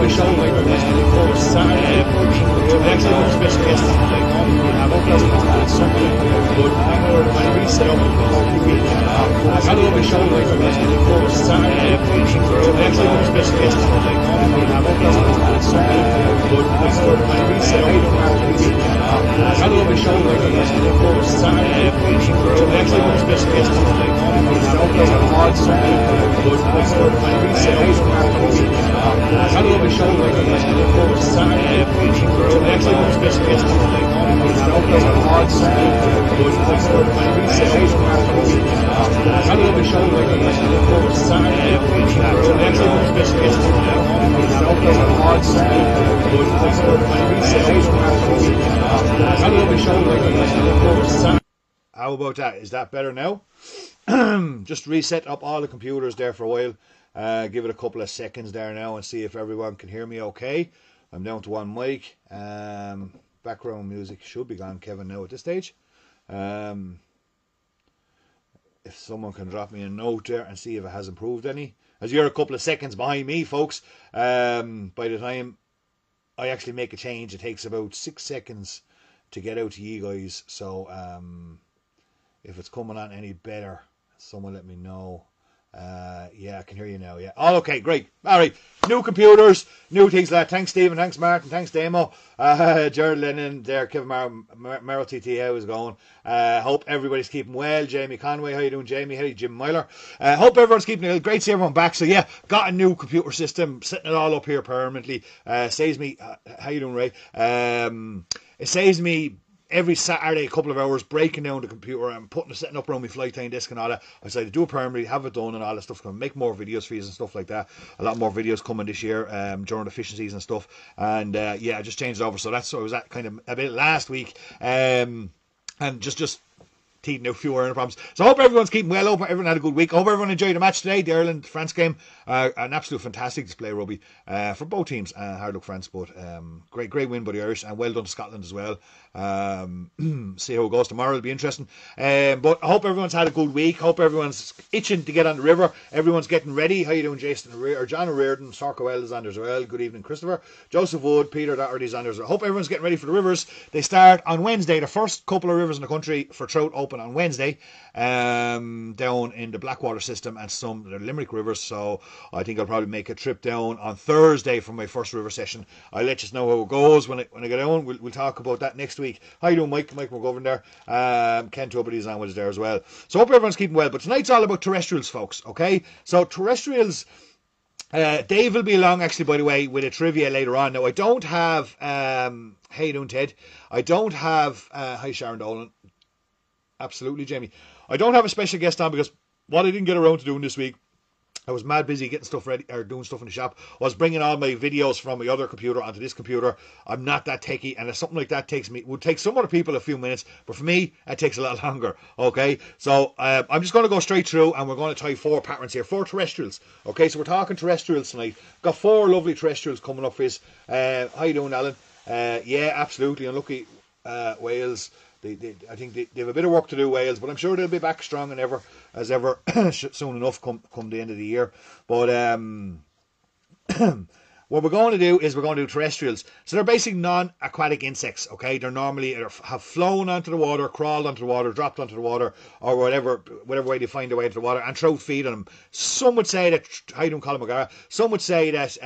be showing like the course Saturday. Actually, one special guest like on we have up last Sunday, but when we set up the week, actually be showing like the course Saturday. Actually, one special guest like on we have up last Sunday, but when we set up the week, actually be showing like the course Saturday. Actually, one special guest like on we have up last Sunday, but when we set up the week, actually be showing like the course Saturday. Actually, one special guest like on we have up last Sunday, but when we set up the week, actually be showing like the course Saturday. Actually, one special guest like on we have up last Sunday, but when we set up the week, actually be showing like the course Saturday. How about that? Is that better now? Just reset up all the computers there for a while. Give it a couple of seconds there now and see if everyone can hear me okay. I'm down to one mic. Background music should be gone, Kevin, now at this stage. If someone can drop me a note there and see if it has improved any. As you're a couple of seconds behind me, folks, by the time I actually make a change, it takes about 6 seconds to get out to you guys. So if it's coming on any better, someone let me know. Yeah, I can hear you now. Yeah. Oh, okay, great. All right. New computers, new things like that. Thanks, Stephen. Thanks, Martin. Thanks, Damo. Jared Lennon there. Kevin Merrill TT. How is it going? Hope everybody's keeping well. Jamie Conway. How you doing, Jamie? Hey, Jim Myler. Hope everyone's keeping it. Great to see everyone back. So, yeah, got a new computer system. Setting it all up here permanently. Saves me. How you doing, Ray? It saves me every Saturday a couple of hours breaking down the computer and setting up around my flight time desk and all that. I decided to do it permanently, have it done and all that stuff. Going to make more videos for you and stuff like that. A lot more videos coming this year during the fishing season and stuff. And yeah, I just changed it over. So that's what I was at kind of a bit last week. And just teething out a few iron problems. So I hope everyone's keeping well. Hope everyone had a good week. I hope everyone enjoyed the match today. The Ireland-France game. An absolute fantastic display of rugby for both teams. Hard luck France, but great win by the Irish, and well done to Scotland as well. See how it goes tomorrow. It'll be interesting. But I hope everyone's had a good week. Hope everyone's itching to get on the river. Everyone's getting ready. How you doing, Jason? Or John O'Riordan, Sarkowell is on there as well. Good evening, Christopher. Joseph Wood, Peter Doherty's on there as well. Hope everyone's getting ready for the rivers. They start on Wednesday. The first couple of rivers in the country for trout open on Wednesday. Down in the Blackwater system and some of the Limerick rivers. So I think I'll probably make a trip down on Thursday for my first river session. I'll let you know how it goes when I get down. We'll talk about that next week. How you doing, Mike? Mike McGovern there. Ken Tuberty's on with us there as well. So hope everyone's keeping well. But tonight's all about terrestrials, folks. Okay? So terrestrials, Dave will be along actually, by the way, with a trivia later on. Now I don't have how you doing, Ted? I don't have hi Sharon Dolan. Absolutely, Jamie. I don't have a special guest on because what I didn't get around to doing this week, I was mad busy getting stuff ready or doing stuff in the shop. I was bringing all my videos from my other computer onto this computer. I'm not that techie, and if something like that would take some other people a few minutes, but for me, it takes a lot longer. Okay, so I'm just going to go straight through, and we're going to try 4 patterns here, 4 terrestrials. Okay, so we're talking terrestrials tonight. Got 4 lovely terrestrials coming up for us. How you doing, Alan? Yeah, absolutely. Unlucky Wales. I think they have a bit of work to do, Wales, but I'm sure they'll be back strong and as ever soon enough come the end of the year. But what we're going to do is we're going to do terrestrials. So they're basically non-aquatic insects, okay? They're normally have flown onto the water, crawled onto the water, dropped onto the water, or whatever way they find their way into the water, and trout feed on them. Some would say that, I don't call them McGara, some would say that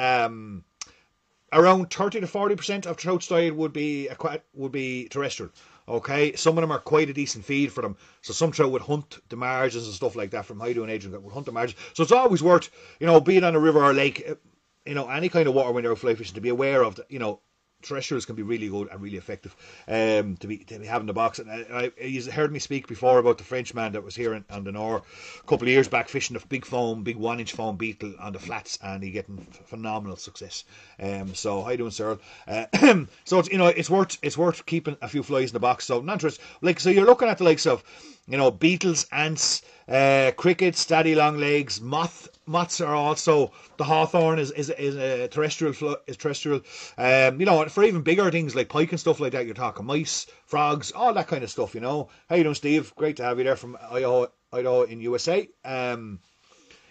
around 30 to 40% of trout's diet would be terrestrial. Okay, some of them are quite a decent feed for them. So some trout would hunt the margins and stuff like that. From Haidu and Adrian would hunt the margins. So it's always worth, being on a river or a lake, any kind of water when you're out fly fishing, to be aware of, terrestrials can be really good and really effective to be having the box. And you heard me speak before about the Frenchman that was here on the Nore a couple of years back fishing the big 1-inch foam beetle on the flats, and he getting phenomenal success. So how you doing, Cyril? So it's worth keeping a few flies in the box. So not just so you're looking at the likes of beetles, ants, crickets, daddy long legs, moths are also, the hawthorn is a terrestrial. For even bigger things like pike and stuff like that, you're talking mice, frogs, all that kind of stuff. How you doing, Steve? Great to have you there from Idaho in USA.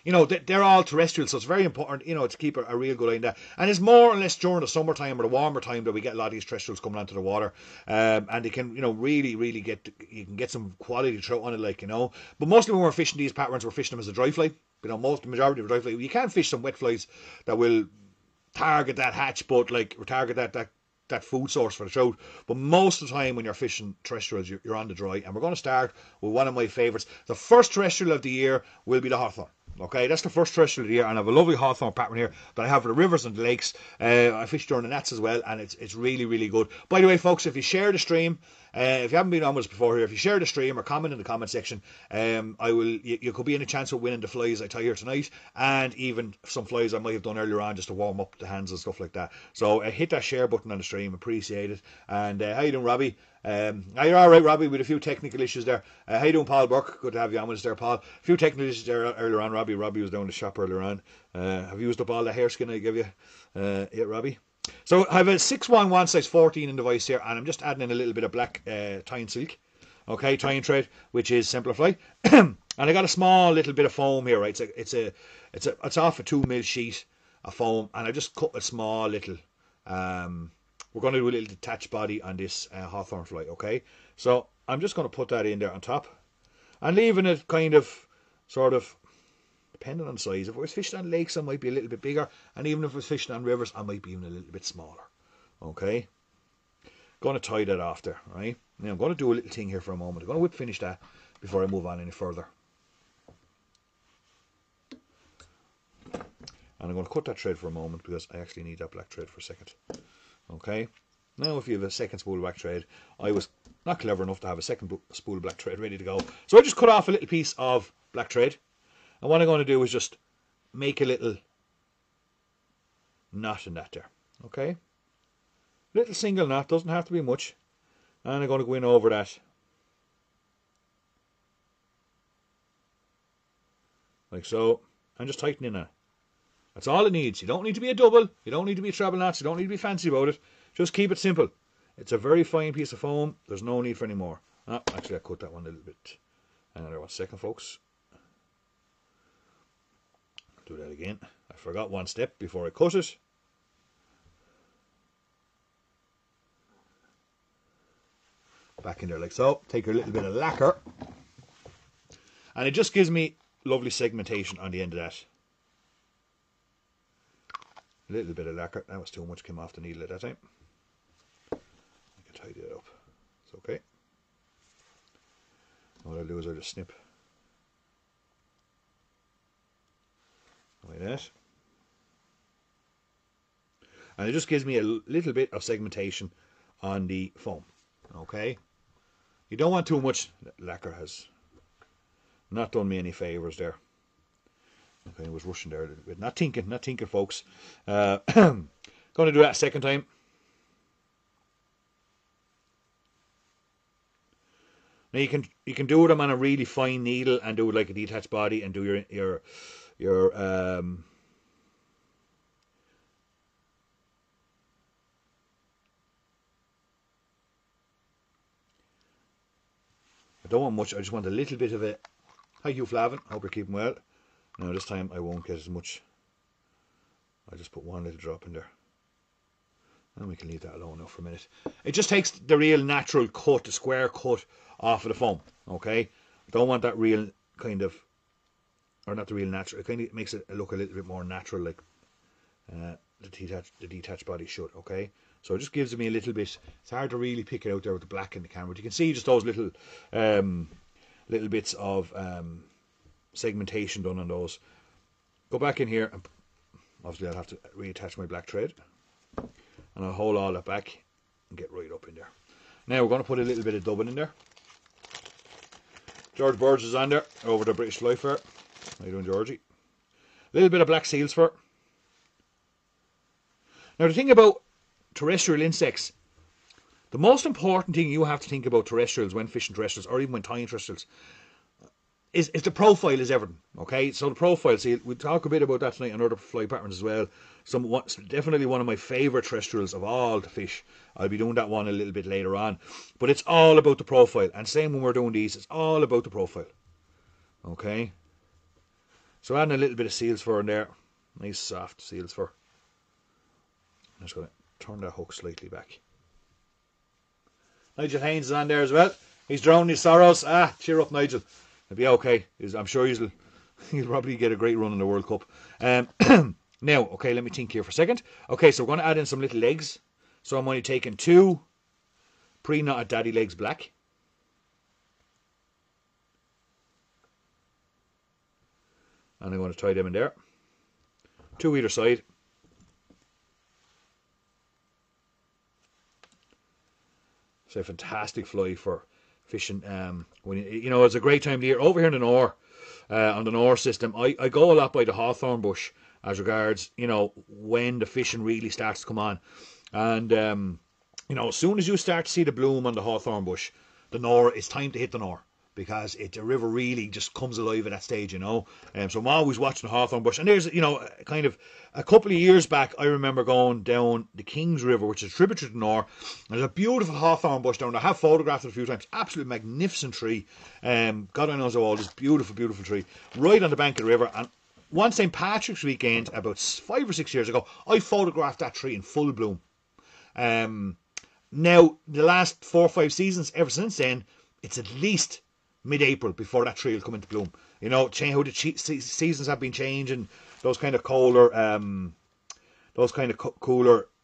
you know, they're all terrestrial, so it's very important, you know, to keep a real good eye on that. And it's more or less during the summertime or the warmer time that we get a lot of these terrestrials coming onto the water, and they can, you know, really you can get some quality trout on it, like, you know. But mostly when we're fishing these patterns, we're fishing them as a dry fly. You know, the majority of dry fly. You can fish some wet flies that will target that hatch, but like target that food source for the trout. But most of the time when you're fishing terrestrials, you're on the dry. And we're going to start with one of my favourites. The first terrestrial of the year will be the hawthorn. Okay, that's the first terrestrial of the year, and I have a lovely hawthorn pattern here that I have for the rivers and the lakes. I fish during the nets as well, and it's really good. By the way, folks, if you share the stream, if you haven't been on with us before here, if you share the stream or comment in the comment section, you could be in a chance of winning the flies I tie here tonight, and even some flies I might have done earlier on just to warm up the hands and stuff like that. So hit that share button on the stream, appreciate it. And how you doing, Robbie? You're all right, Robbie, with a few technical issues there. How you doing, Paul Burke? Good to have you on with us there, Paul. A few technical issues there earlier on, Robbie. Robbie was down the shop earlier on. Have you used up all the hair skin I gave you? Yeah, Robbie. So I have a 611 size 14 in the device here, and I'm just adding in a little bit of black tying silk. Okay, tying thread, which is Simplify. And I got a small little bit of foam here, right? It's off a 2mm sheet of foam, and I just cut a small little we're going to do a little detached body on this hawthorn fly, okay? So I'm just going to put that in there on top and leaving it kind of, sort of, depending on size. If I was fishing on lakes, I might be a little bit bigger, and even if I was fishing on rivers, I might be even a little bit smaller, okay? Going to tie that off there, right? Now I'm going to do a little thing here for a moment. I'm going to whip finish that before I move on any further. And I'm going to cut that thread for a moment because I actually need that black thread for a second. Okay, now if you have a second spool of black thread, I was not clever enough to have a second spool of black thread ready to go. So I just cut off a little piece of black thread. And what I'm going to do is just make a little knot in that there. Okay, little single knot, doesn't have to be much. And I'm going to go in over that. Like so. And just tighten in it. That's all it needs. You don't need to be a double. You don't need to be a treble knots. You don't need to be fancy about it. Just keep it simple. It's a very fine piece of foam. There's no need for any more. Oh, actually, I cut that one a little bit. Hang on there 1 second, folks. Do that again. I forgot one step before I cut it. Back in there like so. Take a little bit of lacquer. And it just gives me lovely segmentation on the end of that. A little bit of lacquer. That was too much, came off the needle at that time. I can tidy it up. It's okay. What I'll do is I'll just snip like that. And it just gives me a little bit of segmentation on the foam. Okay. You don't want too much. Lacquer has not done me any favours there. Okay, I was rushing there a little bit. Not thinking, folks. Going to do that a second time. Now you can do them on a really fine needle and do it like a detached body and do your I don't want much. I just want a little bit of it. Hi Hugh Flavin. Hope you're keeping well. Now this time I won't get as much. I'll just put one little drop in there. And we can leave that alone now for a minute. It just takes the real natural cut, the square cut off of the foam. Okay? I don't want that real kind of, or not the real natural. It kind of makes it look a little bit more natural, like the detached body should. Okay? So it just gives me a little bit. It's hard to really pick it out there with the black in the camera. But you can see just those little bits of segmentation done on those. Go back in here and obviously I'll have to reattach my black thread and I'll hold all that back and get right up in there. Now we're going to put a little bit of dubbing in there. George Burge is on there over the British Fly Fair. How you doing, Georgie? A little bit of black seals fur. Now the thing about terrestrial insects, the most important thing you have to think about terrestrials when fishing terrestrials or even when tying terrestrials is the profile is everything. Okay, so the profile, see, we'll talk a bit about that tonight on other fly patterns as well. Definitely one of my favourite terrestrials of all the fish. I'll be doing that one a little bit later on. But it's all about the profile. And same when we're doing these, it's all about the profile. Okay. So adding a little bit of seal's fur in there. Nice soft seal's fur. I'm just going to turn that hook slightly back. Nigel Haynes is on there as well. He's drowning his sorrows. Cheer up, Nigel. He'll be okay. I'm sure he'll probably get a great run in the World Cup. Now, okay, let me think here for a second. Okay, so we're going to add in some little legs. So I'm only taking 2 pre-knotted daddy legs black. And I'm going to tie them in there. 2 either side. It's a fantastic fly for fishing. When it's a great time of the year. Over here in the Nore, on the Nore system, I go a lot by the hawthorn bush as regards, when the fishing really starts to come on. And, as soon as you start to see the bloom on the hawthorn bush, the Nore, it's time to hit the Nore. Because the river really just comes alive at that stage, So I'm always watching the hawthorn bush. And there's, kind of a couple of years back, I remember going down the Kings River, which is a tributary to the Nore. There's a beautiful hawthorn bush down there. I have photographed it a few times. Absolutely magnificent tree. God only knows how old. This beautiful, beautiful tree. Right on the bank of the river. And one St. Patrick's weekend, about 5 or 6 years ago, I photographed that tree in full bloom. Now, the last 4 or 5 seasons, ever since then, it's at least mid-April before that tree will come into bloom. How the seasons have been changing, those kind of cooler,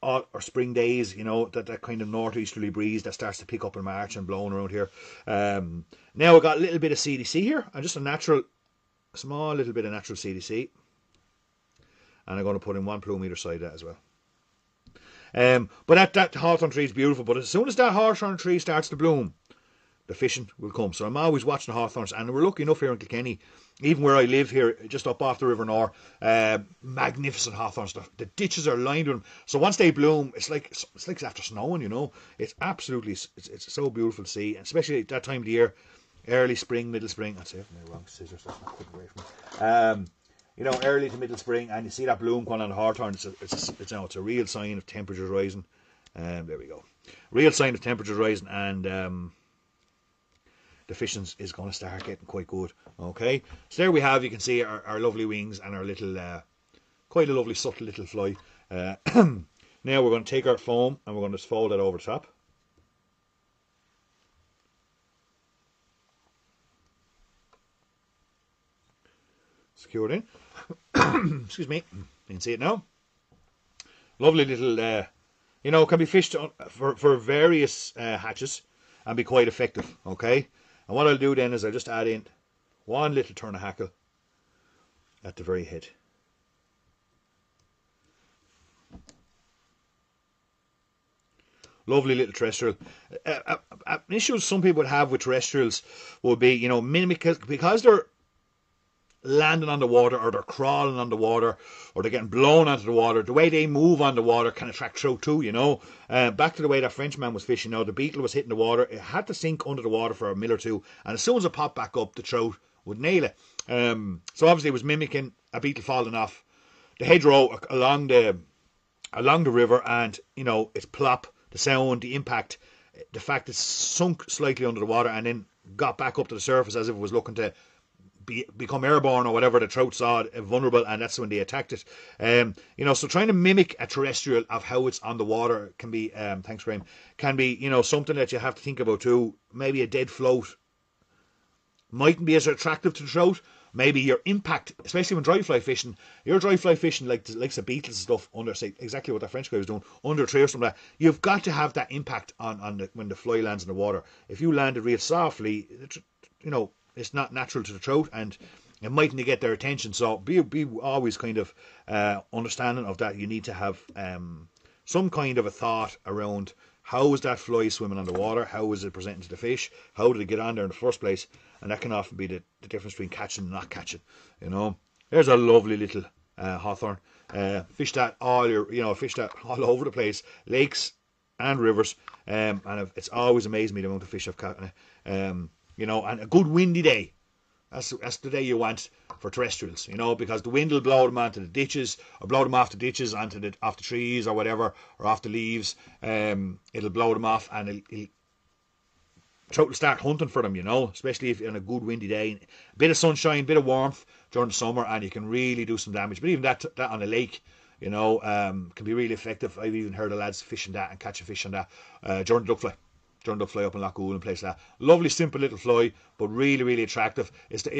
or spring days, that kind of northeasterly breeze that starts to pick up in March and blowing around here. Now we've got a little bit of CDC here, and just a small little bit of natural CDC. And I'm going to put in 1 plume either side of that as well. But that hawthorn tree is beautiful, but as soon as that hawthorn tree starts to bloom, the fishing will come. So I'm always watching the hawthorns, and we're lucky enough here in Kilkenny, even where I live here, just up off the River Nore, magnificent hawthorns. The ditches are lined with them. So once they bloom, it's like after snowing, It's absolutely, it's so beautiful to see, and especially at that time of the year, early spring, middle spring. I'd say my wrong scissors, that's not cutting away from me. Early to middle spring, and you see that bloom going on the hawthorn. It's a real sign of temperatures rising. There we go. Real sign of temperatures rising, and the fishing is going to start getting quite good. Okay, so there we have, you can see our lovely wings and our little, quite a lovely subtle little fly. Now we're going to take our foam and we're going to just fold it over the top. Secure it in. Excuse me, you can see it now. Lovely little, can be fished for various hatches and be quite effective. Okay. And what I'll do then is I'll just add in 1 little turn of hackle at the very head. Lovely little terrestrial. An issue some people would have with terrestrials would be, because they're landing on the water, or they're crawling on the water, or they're getting blown onto the water, the way they move on the water can attract trout too, Back to the way that Frenchman was fishing, the beetle was hitting the water, it had to sink under the water for a 1 or 2 mil, and as soon as it popped back up, the trout would nail it. So obviously it was mimicking a beetle falling off the hedgerow along the river, and it's plop, the sound, the impact, the fact it's sunk slightly under the water and then got back up to the surface as if it was looking to become airborne or whatever. The trout saw it vulnerable, and that's when they attacked it. So trying to mimic a terrestrial of how it's on the water can be, thanks Graham, can be, something that you have to think about too. Maybe a dead float mightn't be as attractive to the trout. Maybe your impact, especially when dry fly fishing, like the beetles and stuff under, say exactly what that French guy was doing, under a tree or something like that, you've got to have that impact on when the fly lands in the water. If you land it real softly, it's not natural to the trout, and it mightn't get their attention. So be always kind of understanding of that. You need to have some kind of a thought around how is that fly swimming on the water, how is it presenting to the fish, how did it get on there in the first place, and that can often be the difference between catching and not catching. There's a lovely little hawthorn. Fish that all over the place, lakes and rivers, and it's always amazed me the amount of fish I've caught. And a good windy day. That's the day you want for terrestrials, because the wind will blow them onto the ditches, or blow them off the ditches off the trees or whatever, or off the leaves. It'll blow them off, and trout will start hunting for them, especially if on a good windy day. A bit of sunshine, bit of warmth during the summer, and you can really do some damage. But even that on a lake, can be really effective. I've even heard of lads fishing that and catching fish on that during the duck fly. During the fly up in Lochgool and places like that. Lovely, simple little fly, but really, really attractive. It's the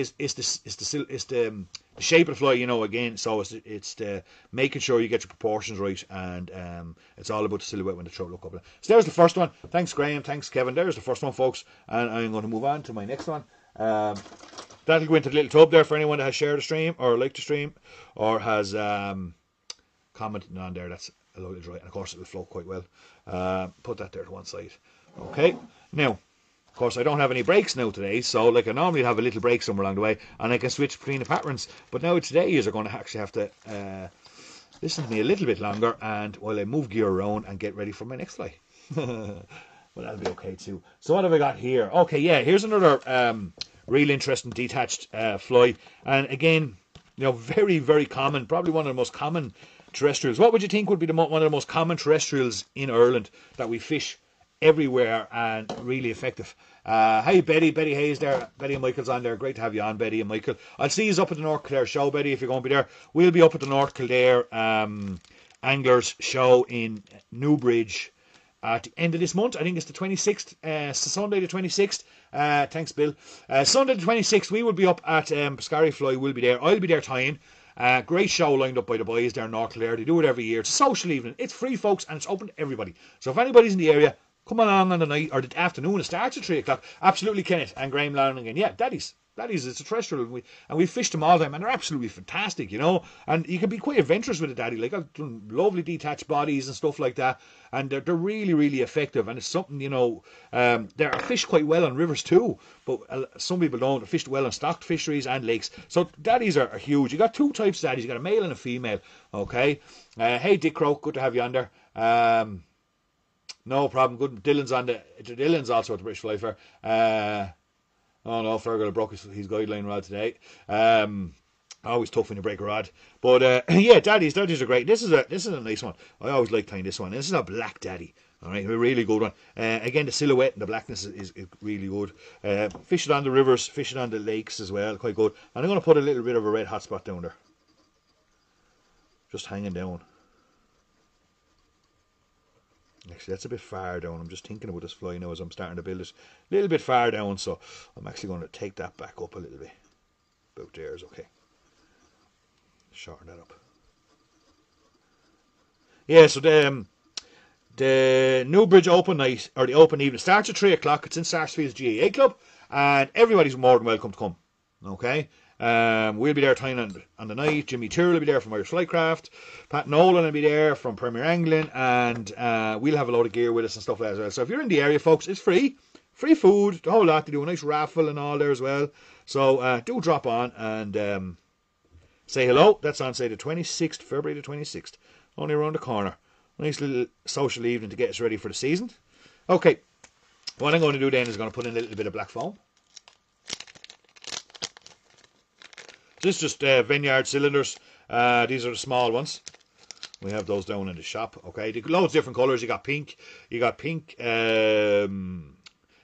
shape of the fly, again. So it's the making sure you get your proportions right, and it's all about the silhouette when the trout look up. So there's the first one. Thanks, Graham. Thanks, Kevin. There's the first one, folks, and I'm going to move on to my next one. That'll go into the little tub there for anyone that has shared the stream or liked the stream or has commented on there. That's a load of dry, and of course it will float quite well. Put that there to one side. Okay, now, of course, I don't have any breaks now today, so like I normally have a little break somewhere along the way, and I can switch between the patterns. But now today you're going to actually have to listen to me a little bit longer, and while I move gear around and get ready for my next fly. Well, that'll be okay too. So what have I got here? Okay, yeah, here's another real interesting detached fly, and again, very, very common, probably one of the most common terrestrials. What would you think would be one of the most common terrestrials in Ireland that we fish everywhere and really effective? Hey Betty Hayes there, Betty and Michael's on there. Great to have you on, Betty and Michael. I'll see you up at the North Kildare show, Betty, if you're going to be there. We'll be up at the North Kildare Anglers show in Newbridge at the end of this month. I think it's the 26th, Sunday the 26th. Thanks, Bill. Sunday the 26th, we will be up at Piscari Fly. We'll be there. I'll be there tying. Great show lined up by the boys there in North Kildare. They do it every year. It's a social evening. It's free, folks, and it's open to everybody. So if anybody's in the area, come along on the night or the afternoon. It starts at 3 o'clock. Absolutely, Kenneth and Graham Lanigan. Yeah, Daddy's. It's a terrestrial. And we fished them all the time, and they're absolutely fantastic, And you can be quite adventurous with a daddy. Like, I've done lovely detached bodies and stuff like that. And they're really, really effective. And it's something, they're fished quite well on rivers too. But some people don't. They're fished well on stocked fisheries and lakes. So daddies are huge. You got two types of daddies. You got a male and a female. Okay. Hey, Dick Crow. Good to have you on there. No problem. Good. Dylan's also at the British Fly Fair. Oh no, Fergal broke his guideline rod today. Always tough when you break a rod. But yeah, daddies are great. This is a nice one. I always like tying this one. This is a black daddy. All right, a really good one. Again, the silhouette and the blackness is really good. Fish it on the rivers, fish it on the lakes as well. Quite good. And I'm going to put a little bit of a red hot spot down there. Just hanging down. Actually, that's a bit far down. I'm just thinking about this fly now as I'm starting to build it. A little bit far down, so I'm actually going to take that back up a little bit. About there is okay. Shorten that up. Yeah, so the Newbridge Open Night, or the Open Evening, starts at 3 o'clock. It's in Sarsfield's GAA Club, and everybody's more than welcome to come. Okay? We'll be there tying on the night. Jimmy Tyrrell will be there from Irish Flycraft. Pat Nolan will be there from Premier Angling, and we'll have a load of gear with us and stuff like that as well. So if you're in the area, folks, it's free food, the whole lot. They do a nice raffle and all there as well. So do drop on and say hello. That's on, say, the 26th, February the 26th, only around the corner. Nice little social evening to get us ready for the season. Okay, what I'm going to do then is going to put in a little bit of black foam. This is just Vineyard cylinders. These are the small ones. We have those down in the shop. Okay, loads of different colours. You got pink,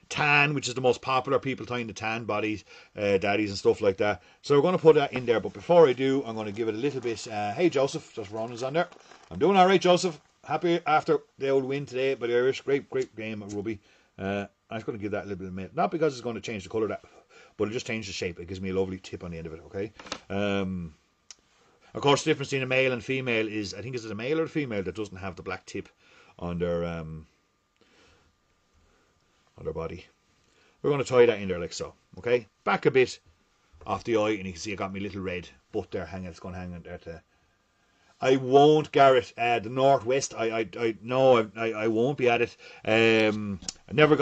tan, which is the most popular. People tying the tan bodies, daddies and stuff like that. So we're going to put that in there. But before I do, I'm going to give it a little bit. Hey Joseph, just Ronald's on there. I'm doing all right, Joseph. Happy after the old win today by the Irish. Great game of rugby. I'm just going to give that a little bit of mint. Not because it's going to change the colour that. But it just changed the shape. It gives me a lovely tip on the end of it, okay? Of course, the difference between a male and female is, I think it's a male or a female that doesn't have the black tip on their body. We're going to tie that in there like so, okay? Back a bit off the eye, and you can see I got my little red butt there hanging. It's going to hang there. I won't, Garrett. The Northwest. I won't be at it. I never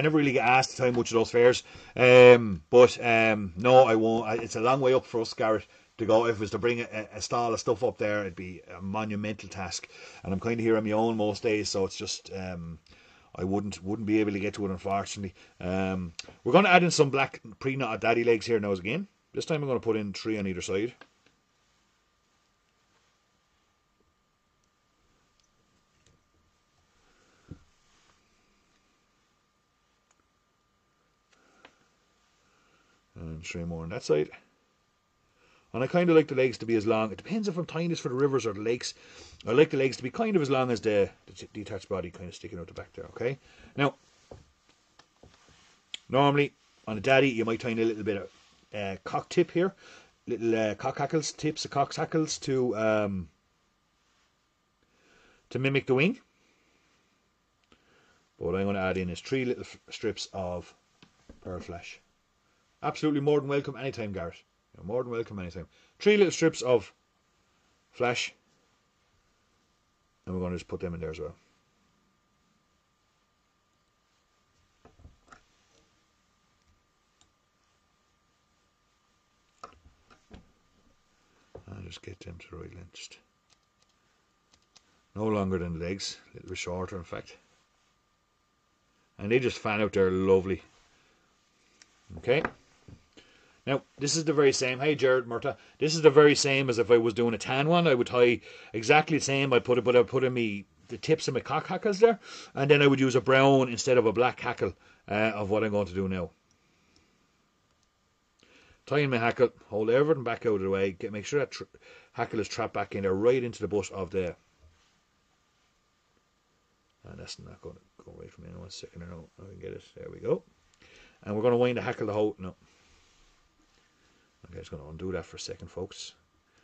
really get asked to tie much of those fairs. But no, I won't. It's a long way up for us, Garrett, to go. If it was to bring a stall of stuff up there, it'd be a monumental task. And I'm kind of here on my own most days, so it's just I wouldn't be able to get to it, unfortunately. We're going to add in some black pre-knotted daddy legs here now again. This time I'm going to put in 3 on either side. 3 more on that side. And I kind of like the legs to be as long. It depends if I'm tying this for the rivers or the lakes. I like the legs to be kind of as long as the detached body kind of sticking out the back there, okay? Now, normally on a daddy, you might tie in a little bit of cock tip here. Little cock hackles, tips of cock hackles to mimic the wing. But what I'm going to add in is 3 little strips of pearl flash. Absolutely more than welcome anytime, Garrett. You're more than welcome anytime. 3 little strips of flash. And we're going to just put them in there as well. And just get them to the right length. Just no longer than the legs. A little bit shorter, in fact. And they just fan out there lovely. Okay. Now, this is the very same. Hey, Jared, Murta. This is the very same as if I was doing a tan one. I would tie exactly the same. I'd put in the tips of my cock hackles there. And then I would use a brown instead of a black hackle of what I'm going to do now. Tie in my hackle. Hold everything back out of the way. Make sure that hackle is trapped back in there right into the butt of the... And that's not going to go away from me in 1 second. Now I can get it. There we go. And we're going to wind the hackle the whole... No. Okay, just going to undo that for a second, folks.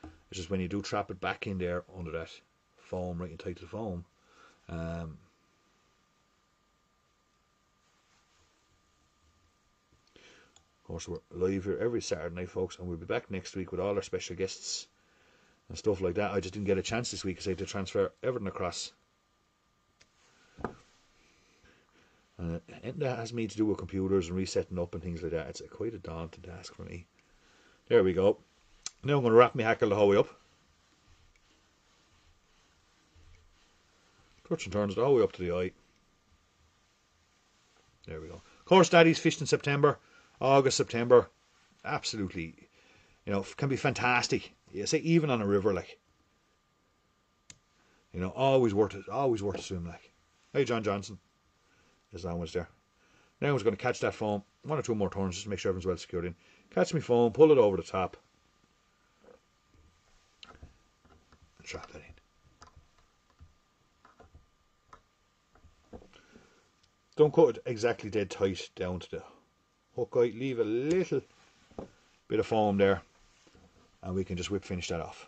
It's just when you do trap it back in there under that foam, right and tight to the foam. Of course, we're live here every Saturday night, folks, and we'll be back next week with all our special guests and stuff like that. I just didn't get a chance this week because I had to transfer everything across. Anything that has me to do with computers and resetting up and things like that, it's quite a daunting task for me. There we go. Now I'm going to wrap my hackle the whole way up. Touch and turns the whole way up to the eye. There we go. Of course, daddies fished in September, August, September. Absolutely, you know, can be fantastic. You say even on a river, like, you know, always worth it. Always worth a swim, like. Hey, John Johnson. There's that one's there. Now I'm just going to catch that foam. 1 or 2 more turns just to make sure everything's well secured in. Catch me foam, pull it over the top. And trap that in. Don't cut it exactly dead tight down to the hook eye. Leave a little bit of foam there. And we can just whip finish that off.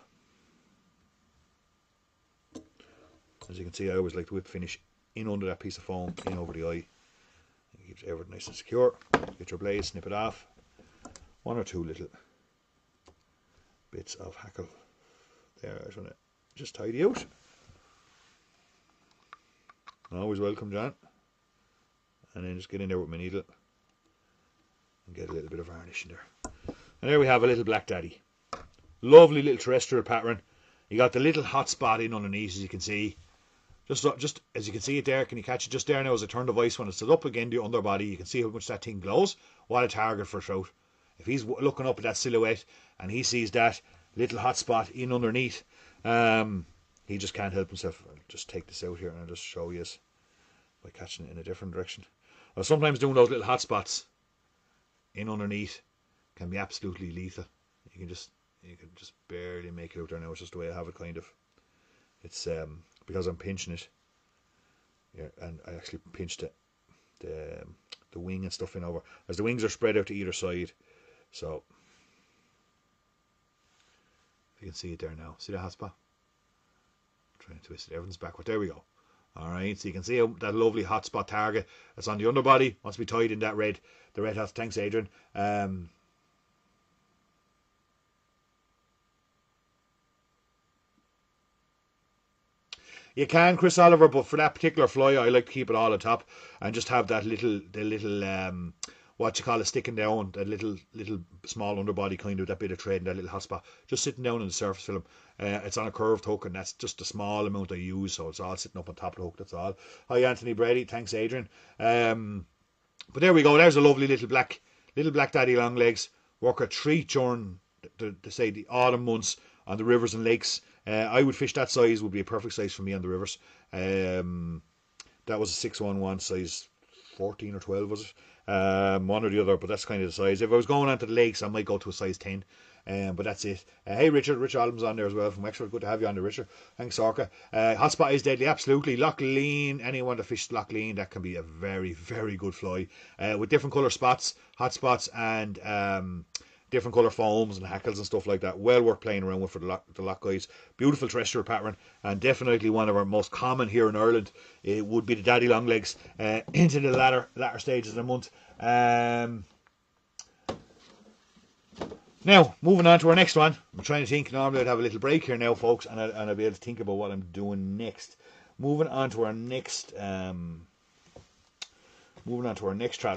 As you can see, I always like to whip finish in under that piece of foam, in over the eye. It keeps everything nice and secure. Get your blade, snip it off. 1 or 2 little bits of hackle there. I just want to just tidy out. Always welcome, John. And then just get in there with my needle and get a little bit of varnish in there. And there we have a little black daddy. Lovely little terrestrial pattern. You got the little hot spot in underneath, as you can see. Just as you can see it there, can you catch it just there now as I turn the vice when it stood up again, the underbody, you can see how much that thing glows. What a target for a trout. If he's looking up at that silhouette and he sees that little hot spot in underneath, he just can't help himself. I'll just take this out here and I'll just show you by catching it in a different direction. Well, sometimes doing those little hot spots in underneath can be absolutely lethal. You can just barely make it out there now. It's just the way I have it, kind of. It's because I'm pinching it, yeah, and I actually pinched the wing and stuff in over, as the wings are spread out to either side. So if you can see it there now, see the hot spot? I'm trying to twist it, everything's backward. There we go. Alright, so you can see that lovely hot spot target that's on the underbody wants to be tied in that red, the red hot. Thanks, Adrian. You can, Chris Oliver, but for that particular fly, I like to keep it all on top and just have that little what you call it, sticking down, that little small underbody, kind of that bit of thread and that little hot spot, just sitting down on the surface film. It's on a curved hook, and that's just a small amount I use, so it's all sitting up on top of the hook. That's all. Hi, Anthony Brady. Thanks, Adrian. But there we go. There's a lovely little black daddy long legs. Work a treat during the autumn months on the rivers and lakes. I would fish that size, would be a perfect size for me on the rivers. That was a 611 size 14 or 12, was it? one or the other, but that's kind of the size. If I was going onto the lakes, I might go to a size 10. But that's it. Hey, Richard Allen's on there as well from Wexford. Good to have you on there, Richard. Thanks, Sorka. Hotspot is deadly, absolutely. Loch Lean, anyone that fishes Loch Lean, that can be a very, very good fly. With different colour spots, hot spots, and different colour foams and hackles and stuff like that. Well worth playing around with for the loch guys. Beautiful terrestrial pattern, and definitely one of our most common here in Ireland. It would be the daddy longlegs into the latter stages of the month. Now, moving on to our next one. I'm trying to think. Normally I'd have a little break here now, folks, and I'll be able to think about what I'm doing next. Moving on to our next trial.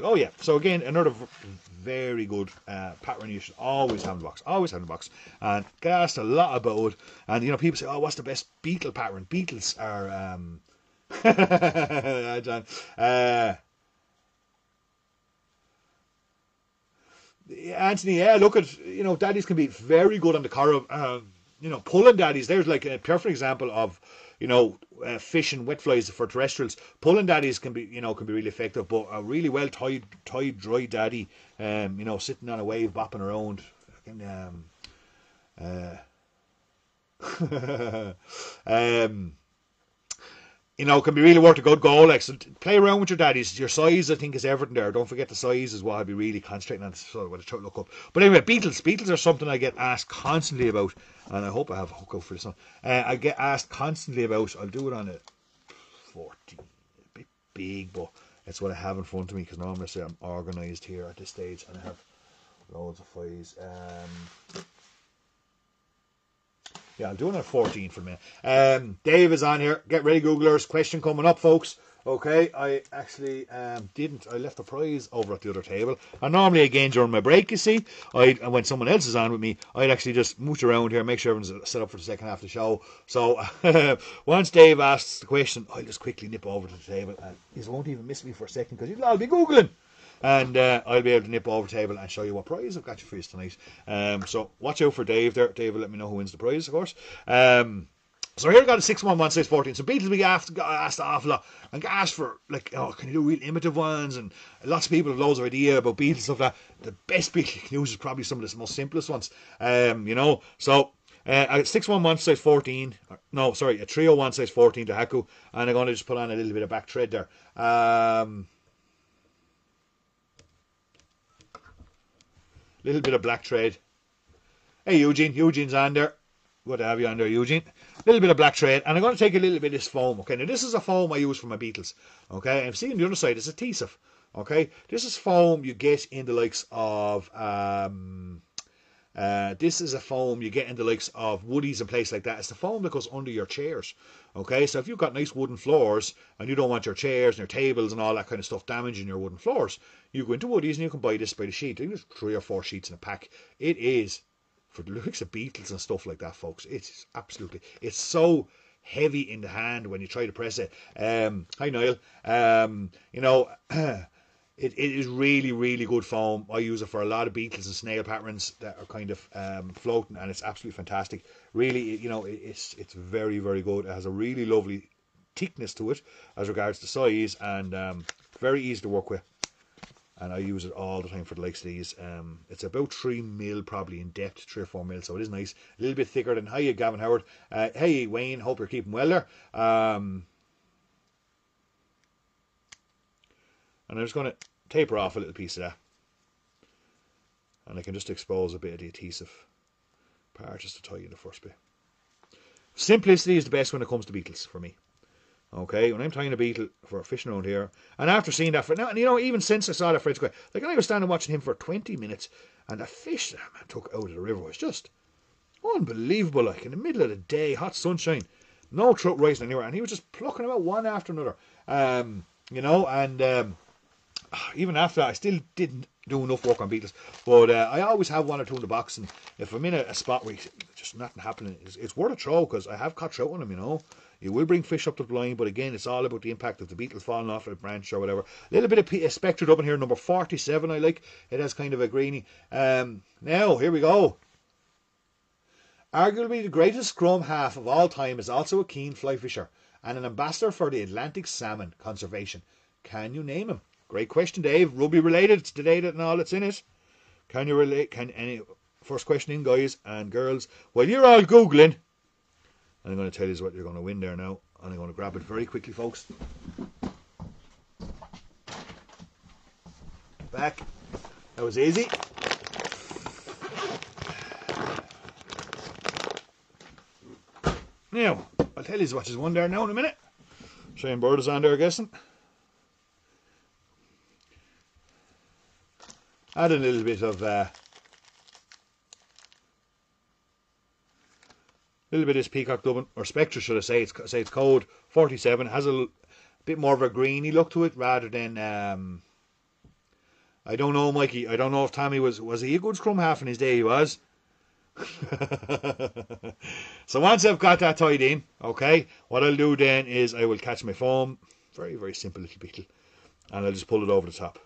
Oh yeah, so again, another very good pattern you should always have in the box. Always have in the box. And get asked a lot about it. And people say, oh, what's the best beetle pattern? Beetles are John. Anthony, yeah, look at, daddies can be very good on the corb. Pulling daddies, there's like a perfect example of, fishing wet flies for terrestrials. Pulling daddies can be really effective, but a really well tied dry daddy, sitting on a wave bopping around. Can be really worth a good goal. Like, so play around with your daddies. Your size, I think, is everything there. Don't forget the size is what I'd be really concentrating on. So what I try to look up. But anyway, beetles are something I get asked constantly about, and I hope I have a hook out for this one. I get asked constantly about. I'll do it on a 40, a bit big, but it's what I have in front of me because normally I say I'm organised here at this stage, and I have loads of files. Yeah, I'll do it on 14 for me. Dave is on here. Get ready, Googlers. Question coming up, folks. Okay, I actually didn't. I left the prize over at the other table. And normally, again, during my break, you see, when someone else is on with me, I'd actually just mooch around here, make sure everyone's set up for the second half of the show. So once Dave asks the question, I'll just quickly nip over to the table. And he won't even miss me for a second because he'll all be Googling. And I'll be able to nip over the table and show you what prize I've got you for you tonight. So watch out for Dave there. Dave will let me know who wins the prize, of course. So here I got a 611 size 14. So beetles we got asked an awful lot. And got asked for, like, can you do real imitative ones? And lots of people have loads of idea about beetles and stuff like that. The best beetle you can use is probably some of the most simplest ones. So I got 611 size 14. No, sorry, a 301 size 14 to Haku. And I'm going to just put on a little bit of back thread there. Little bit of black thread. Hey, Eugene's on there. Good to have you on there, Eugene. Little bit of black thread, and I'm going to take a little bit of this foam. Okay, now this is a foam I use for my beetles. Okay, and see on the other side, it's a Tesif. Okay, this is foam you get in the likes of this is a foam you get in the likes of Woodies and places like that. It's the foam that goes under your chairs. Okay, so if you've got nice wooden floors and you don't want your chairs and your tables and all that kind of stuff damaging your wooden floors, you go into Woodies and you can buy this by the sheet. There's 3 or 4 sheets in a pack. It is, for the likes of beetles and stuff like that, folks, it's so heavy in the hand when you try to press it. Hi, Niall. It is really, really good foam. I use it for a lot of beetles and snail patterns that are kind of floating, and it's absolutely fantastic. Really, it's very, very good. It has a really lovely thickness to it as regards to size, and very easy to work with. And I use it all the time for the likes of these. It's about 3 mil probably in depth, 3 or 4 mil, so it is nice. A little bit thicker than, hiya, Gavin Howard. Hey, Wayne, hope you're keeping well there. And I'm just going to taper off a little piece of that. And I can just expose a bit of the adhesive part just to tie in the first bit. Simplicity is the best when it comes to beetles for me. Okay, when I'm tying a beetle for fishing around here, and after seeing that, even since I saw that Fred Square, like I was standing watching him for 20 minutes, and the fish that man took out of the river was just unbelievable. Like in the middle of the day, hot sunshine, no trout rising anywhere, and he was just plucking them out one after another. Even after that, I still didn't do enough work on beetles, but I always have 1 or 2 in the box, and if I'm in a spot where just nothing happening, it's worth a throw because I have caught trout on them. You will bring fish up to the line, but again, it's all about the impact of the beetles falling off a branch or whatever. A little bit of spectred up in here, number 47, I like. It has kind of a greeny. Now, here we go. Arguably the greatest scrum half of all time is also a keen fly fisher and an ambassador for the Atlantic salmon conservation. Can you name him? Great question, Dave. Rugby related. It's the data and all that's in it. Can you relate? Can any first question in, guys and girls? While you're all googling, I'm going to tell you what you're going to win there now, and I'm going to grab it very quickly, folks. Back. That was easy. Now, I'll tell you what is one there now in a minute. Shane Bird is on there, guessing. Add a little bit of this Peacock Dublin, or Spectre should I say. It's code 47. Has a bit more of a greeny look to it rather than I don't know, Mikey. I don't know if Tommy was he a good scrum half in his day? He was. So once I've got that tied in, okay, what I'll do then is I will catch my foam, very, very simple little beetle, and I'll just pull it over the top.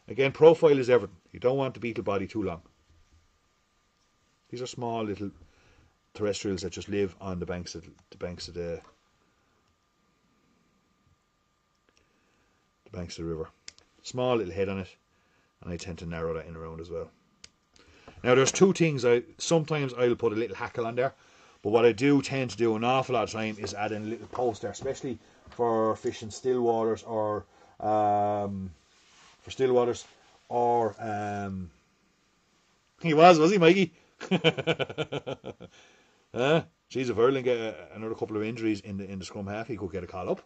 Again, profile is everything. You don't want the beetle body too long. These are small little terrestrials that just live on the banks of the river. Small little head on it, and I tend to narrow that in around as well. Now there's two things. Sometimes I'll put a little hackle on there, but what I do tend to do an awful lot of time is add in a little post there, especially for fishing still waters or he was he, Mikey? Geez, if Ireland get another couple of injuries in the scrum half, he could get a call up.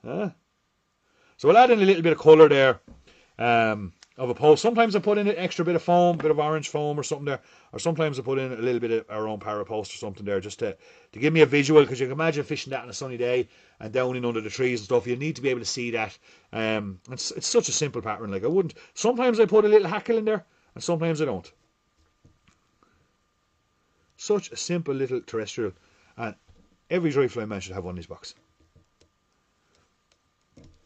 So we'll add in a little bit of colour there of a post. Sometimes I put in an extra bit of foam, a bit of orange foam or something there, or sometimes I put in a little bit of our own para post or something there, just to give me a visual, because you can imagine fishing that on a sunny day and down in under the trees and stuff. You need to be able to see that. It's such a simple pattern. Like, I wouldn't. Sometimes I put a little hackle in there, and sometimes I don't. Such a simple little terrestrial, and every dry fly man should have one in his box,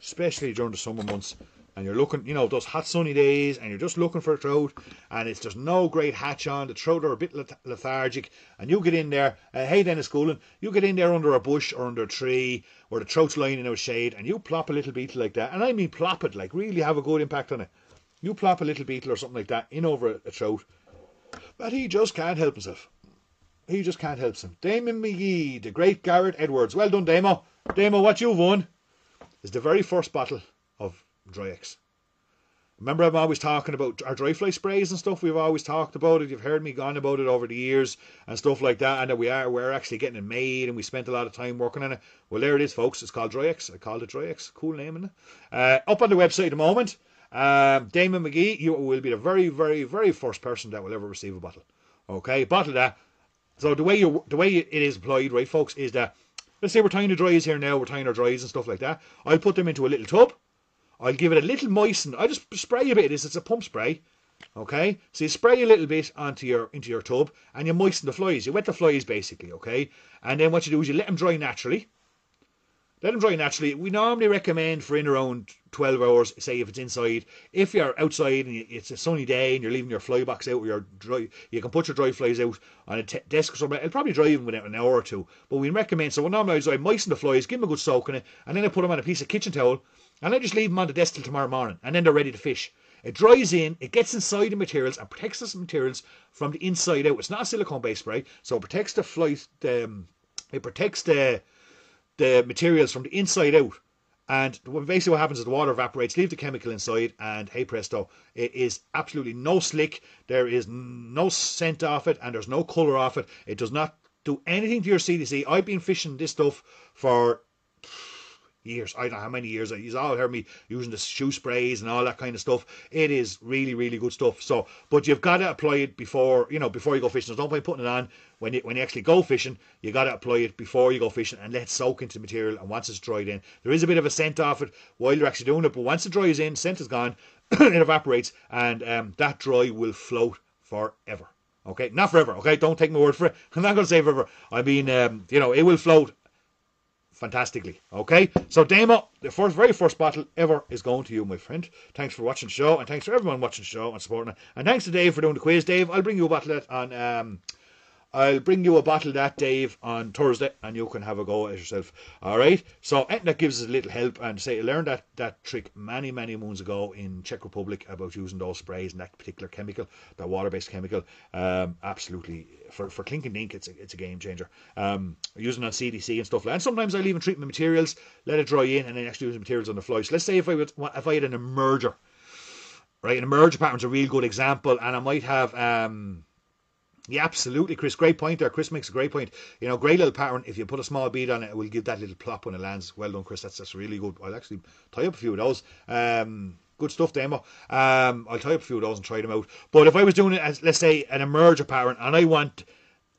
especially during the summer months, and you're looking, those hot sunny days, and you're just looking for a trout, and it's just no great hatch on. The trout are a bit lethargic, and you get in there. Hey, Dennis Coolan, you get in there under a bush or under a tree where the trout's lying in our shade, and you plop a little beetle like that, and I mean plop it, like really have a good impact on it. You plop a little beetle or something like that in over a trout, but he just can't help himself. He just can't help him. Damon McGee, the great Garrett Edwards. Well done, Damo. Damo, what you've won is the very first bottle of Dry-X. Remember, I'm always talking about our dry fly sprays and stuff. We've always talked about it. You've heard me gone about it over the years and stuff like that. And that we're actually getting it made, and we spent a lot of time working on it. Well, there it is, folks. It's called Dry-X. I called it Dry-X. Cool name, isn't it? Up on the website at the moment. Damon McGee, you will be the very, very, very first person that will ever receive a bottle. Okay, bottle that. So the way it is applied, right, folks, is that, let's say we're tying the dries here now, we're tying our dries and stuff like that. I'll put them into a little tub. I'll give it a little moisten. I just spray a bit of this. It's a pump spray. Okay? So you spray a little bit into your tub, and you moisten the flies. You wet the flies, basically, okay? And then what you do is you let them dry naturally. Let them dry naturally. We normally recommend for in around 12 hours, say if it's inside. If you're outside and it's a sunny day and you're leaving your fly box out, or your dry, you can put your dry flies out on a desk or something. It'll probably dry even within an hour or two. But we recommend, so normally I moisten the flies, give them a good soak in it, and then I put them on a piece of kitchen towel, and I just leave them on the desk till tomorrow morning, and then they're ready to fish. It dries in, it gets inside the materials and protects the materials from the inside out. It's not a silicone-based spray, so it protects the flies, it protects the materials from the inside out. And basically what happens is the water evaporates, leave the chemical inside, and hey presto, it is absolutely no slick. There is no scent off it, and there's no colour off it. It does not do anything to your CDC. I've been fishing this stuff for years. I don't know how many years. You've all heard me using the shoe sprays and all that kind of stuff. It is really, really good stuff. So, but you've got to apply it before you go fishing. So don't point putting it on when you actually go fishing. You got to apply it before you go fishing and let it soak into the material. And once it's dried in, there is a bit of a scent off it while you're actually doing it. But once it dries in, scent is gone, it evaporates, and that dry will float forever. Okay, not forever. Okay, don't take my word for it. I'm not going to say forever. I mean, it will float fantastically. Okay, so Damo, the very first bottle ever is going to you, my friend. Thanks for watching the show, and thanks for everyone watching the show and supporting it. And thanks to Dave for doing the quiz. Dave, I'll bring you a bottle on I'll bring you a bottle of that, Dave, on Thursday, and you can have a go at yourself. All right. So that gives us a little help, and say I learned that trick many moons ago in Czech Republic about using those sprays and that particular chemical, that water-based chemical. Absolutely for clink and dink, it's a game changer. Using on CDC and stuff like that. And sometimes I'll even treat my materials, let it dry in, and then actually use the materials on the fly. So let's say if I had an emerger. Right, an emerger pattern's a real good example, and I might have yeah, absolutely, Chris. Great point there. Chris makes a great point. You know, great little pattern. If you put a small bead on it, it will give that little plop when it lands. Well done, Chris. That's really good. I'll actually tie up a few of those. Good stuff, Demo. I'll tie up a few of those and try them out. But if I was doing it as, let's say, an emerger pattern, and I want,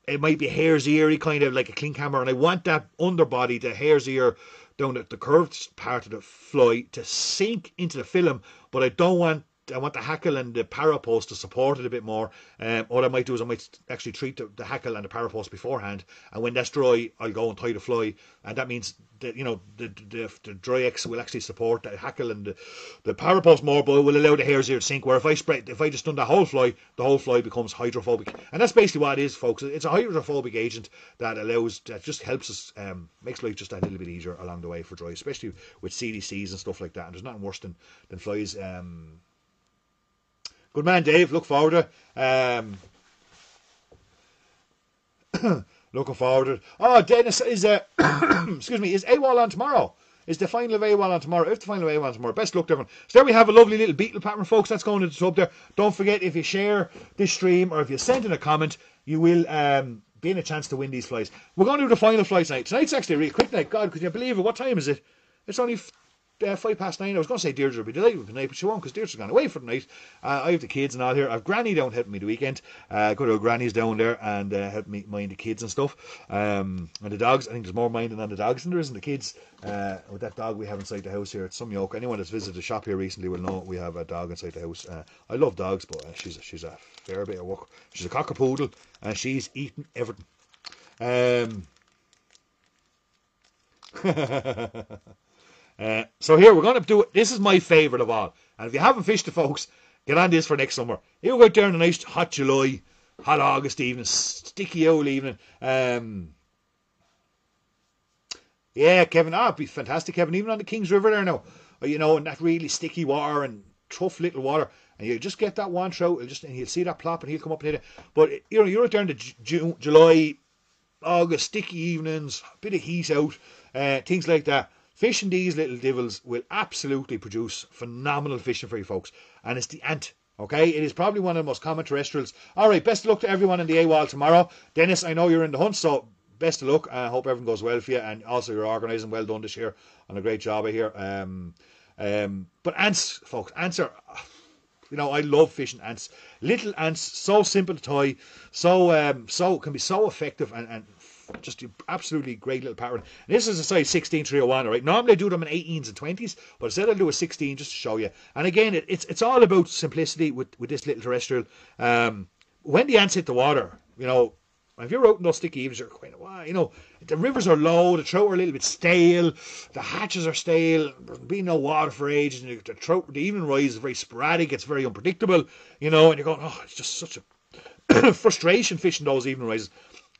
it might be hare's ear kind of like a clink hammer, and I want that underbody, the hare's ear, down the curved part of the fly to sink into the film, but I want the hackle and the parapost to support it a bit more. What I might do is I might actually treat the hackle and the parapost beforehand, and when that's dry, I'll go and tie the fly, and that means that, you know, the dry X will actually support the hackle and the parapost more, but it will allow the hare's ear to sink. Where if I just done the whole fly becomes hydrophobic, and that's basically what it is, folks. It's a hydrophobic agent that just helps us, makes life just a little bit easier along the way for dry, especially with CDCs and stuff like that. And there's nothing worse than flies. Good man, Dave. Look forward to looking forward to it. Oh, Dennis is excuse me, is AWOL on tomorrow? Is the final of AWOL on tomorrow? If the final of AWOL on tomorrow, best luck to everyone. So there we have a lovely little beetle pattern, folks. That's going into the tub there. Don't forget, if you share this stream or if you send in a comment, you will be in a chance to win these flies. We're going to do the final flies tonight. Tonight's actually a really quick night. God, could you believe it? What time is it? It's only 9:05. I was going to say Deirdre would be delighted with the night, but she won't, because Deirdre's gone away for the night. I have the kids and all here. I have Granny down helping me the weekend. Go to Granny's down there and help me mind the kids and stuff. And the dogs. I think there's more minding on the dogs than there is in the kids. With that dog we have inside the house here, it's some yoke. Anyone that's visited the shop here recently will know we have a dog inside the house. I love dogs, but she's a fair bit of work. She's a cockapoodle, and she's eating everything. So here we're going to do it. This is my favourite of all, and if you haven't fished it, folks, get on this for next summer. You go out there in a nice hot July, hot August evening, sticky old evening. Yeah, Kevin, it'd be fantastic, Kevin. Even on the Kings River there now, you know, in that really sticky water and tough little water, and you just get that one trout, and you'll see that plop, and he'll come up and hit it. But you know, you're out there in the July, August, sticky evenings, bit of heat out, things like that. Fishing these little devils will absolutely produce phenomenal fishing for you folks. And it's the ant, okay? It is probably one of the most common terrestrials. All right, best of luck to everyone in the AWOL tomorrow. Dennis, I know you're in the hunt, so best of luck. I hope everything goes well for you. And also you're organising well done this year. On a great job here. But ants, folks, ants are... You know, I love fishing ants. Little ants, so simple to tie, so can be so effective and just absolutely great little pattern. And this is a size 16 301, all right? Normally I do them in 18s and 20s, but instead I'll do a 16 just to show you. And again, it's all about simplicity with this little terrestrial. When the ants hit the water, you know, if you're out in those sticky evenings, you're quite, wow, you know, the rivers are low, the trout are a little bit stale, the hatches are stale, there's been no water for ages, and the trout, the evening rise is very sporadic, it's very unpredictable, you know, and you're going, oh, it's just such a frustration fishing those evening rises.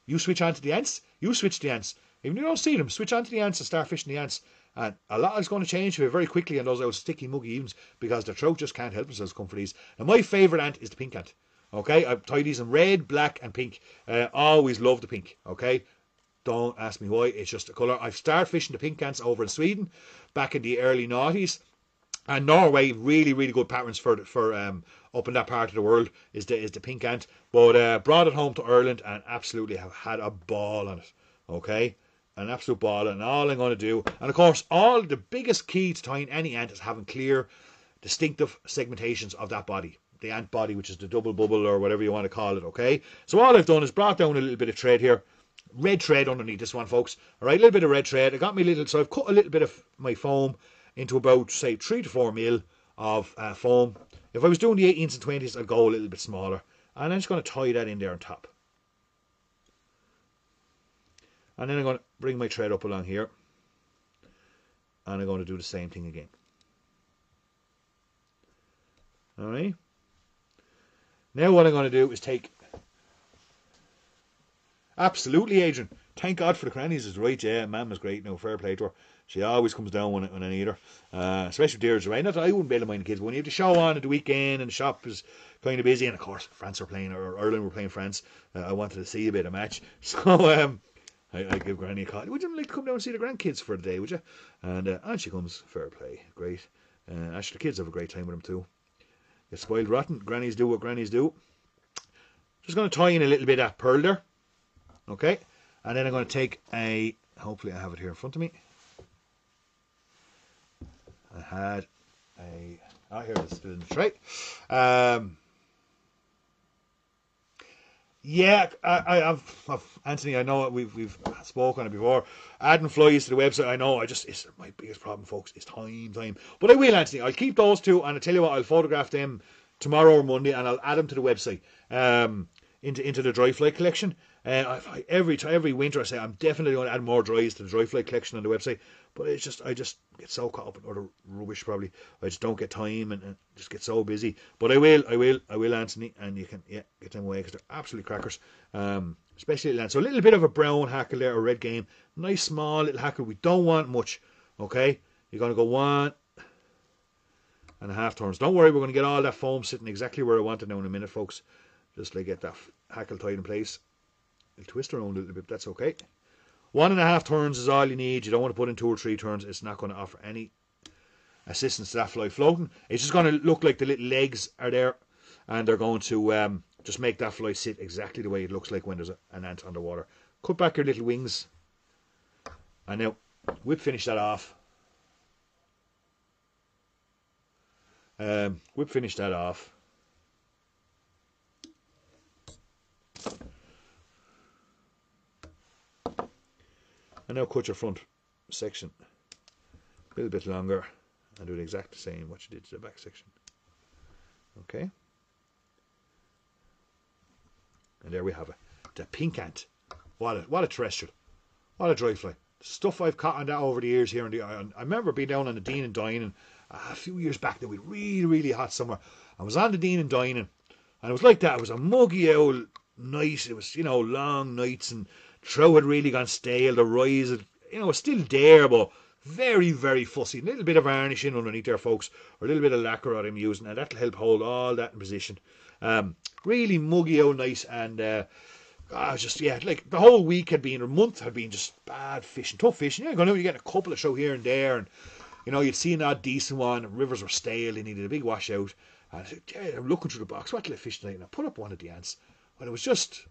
You switch on to the ants, you switch to the ants. Even if you don't see them, switch on to the ants and start fishing the ants. And a lot is going to change for you very quickly on those old sticky, muggy evenings, because the trout just can't help themselves come for these. And my favourite ant is the pink ant. Okay, I've tied these in red, black, and pink. Always love the pink. Okay, don't ask me why. It's just a colour. I've started fishing the pink ants over in Sweden back in the early noughties, and Norway. Really, really good patterns for up in that part of the world is the pink ant. But brought it home to Ireland and absolutely have had a ball on it. Okay, an absolute ball. And all I'm going to do, and of course, the biggest key to tying any ant is having clear, distinctive segmentations of that body. The ant body, which is the double bubble or whatever you want to call it, okay? So all I've done is brought down a little bit of thread here. Red thread underneath this one, folks. All right, a little bit of red thread. I got me so I've cut a little bit of my foam into about, say, 3 to 4 mil of foam. If I was doing the 18s and 20s, I'd go a little bit smaller. And I'm just going to tie that in there on top. And then I'm going to bring my thread up along here. And I'm going to do the same thing again. All right. Now what I'm going to do is take Absolutely, Adrian. Thank God for the grannies is right. Yeah, Mam is great now. Fair play to her. She always comes down when I need her. Especially with Deirdre's away. Not that I wouldn't be able to mind the kids, but when you have the show on at the weekend and the shop is kind of busy, and of course France are playing, or Ireland were playing France, I wanted to see a bit of match. So I give Granny a call. Would you like to come down and see the grandkids for the day, would you? And she comes. Fair play. Great. Actually, the kids have a great time with them too. Get spoiled rotten. Grannies do what grannies do. Just going to tie in a little bit of pearl there. Okay. And then I'm going to take a, hopefully I have it here in front of me. I had a, here it is, still in the tray. Yeah, I've Anthony, I know we've spoken on it before. Adding flies to the website, I know, it's my biggest problem, folks, is time. But I will, Anthony, I'll keep those two, and I'll tell you what, I'll photograph them tomorrow or Monday, and I'll add them to the website, into the dry fly collection. Every winter I say I'm definitely going to add more dries to the dry fly collection on the website, but I just get so caught up in other rubbish. Probably I just don't get time and just get so busy. But I will, Anthony, and you can get them away because they're absolutely crackers. Especially so a little bit of a brown hackle there, a red game, nice small little hackle. We don't want much. Okay, you're going to go 1.5 turns. Don't worry, we're going to get all that foam sitting exactly where I want it now in a minute, folks. Just like get that hackle tied in place. It'll twist around a little bit, that's okay. 1.5 turns is all you need. You don't want to put in 2 or 3 turns. It's not going to offer any assistance to that fly floating. It's just going to look like the little legs are there, and they're going to just make that fly sit exactly the way it looks like when there's an ant underwater. Cut back your little wings, and now we'll finish that off. We'll finish that off. And now cut your front section a little bit longer and do the exact same what you did to the back section. Okay. And there we have it. The pink ant. What a terrestrial. What a dry fly. The stuff I've caught on that over the years here in the island. I remember being down on the Dean and Dining a few years back. There was really, really hot summer. I was on the Dean and Dining, and it was like that. It was a muggy old night. It was, long nights, and trout had really gone stale. The rise had, was still there, but very, very fussy. A little bit of varnishing underneath there, folks, or a little bit of lacquer that I'm using, and that'll help hold all that in position. Really muggy old night, and like the whole week a month had been just bad fishing, tough fishing. You're getting a couple of show here and there, and you'd see an odd decent one. Rivers were stale; they needed a big washout. And I said, I'm looking through the box. What did I fish tonight? And I put up one of the ants, and it was just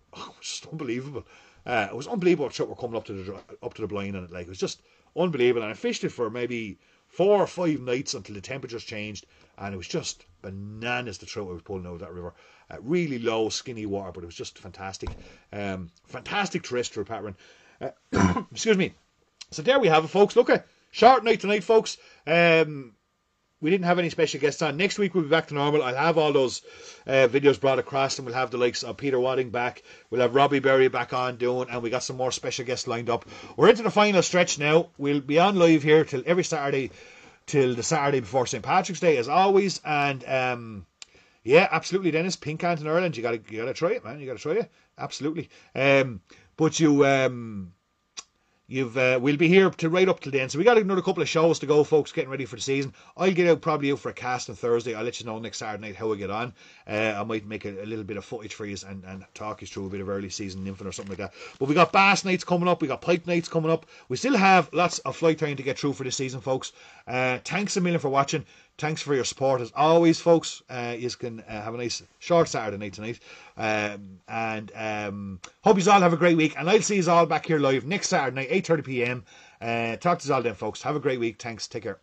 unbelievable. It was unbelievable what trout were coming up to the blind on it. Like, it was just unbelievable. And I fished it for maybe 4 or 5 nights until the temperatures changed, and it was just bananas, the trout I was pulling out of that river. Really low, skinny water, but it was just fantastic. Fantastic terrestrial pattern. Excuse me. So there we have it, folks. Look, a short night tonight, folks. We didn't have any special guests on. Next week we'll be back to normal. I'll have all those videos brought across, and we'll have the likes of Peter Wadding back. We'll have Robbie Berry back on doing, and we got some more special guests lined up. We're into the final stretch now. We'll be on live here till every Saturday, till the Saturday before St. Patrick's Day, as always. And yeah, absolutely, Dennis. Pink ant in Ireland. You gotta try it, man. You gotta try it. Absolutely. But we'll be here to right up till then. So we got another couple of shows to go, folks, getting ready for the season. I'll probably out for a cast on Thursday. I'll let you know next Saturday night how I get on. I might make a little bit of footage for you and talk you through a bit of early season nymphing or something like that. But we got bass nights coming up. We got pike nights coming up. We still have lots of fly tying to get through for this season, folks. Thanks a million for watching. Thanks for your support as always, folks. You can have a nice short Saturday night tonight. Hope you all have a great week. And I'll see you all back here live next Saturday night, 8:30 p.m. Talk to you all then, folks. Have a great week. Thanks. Take care.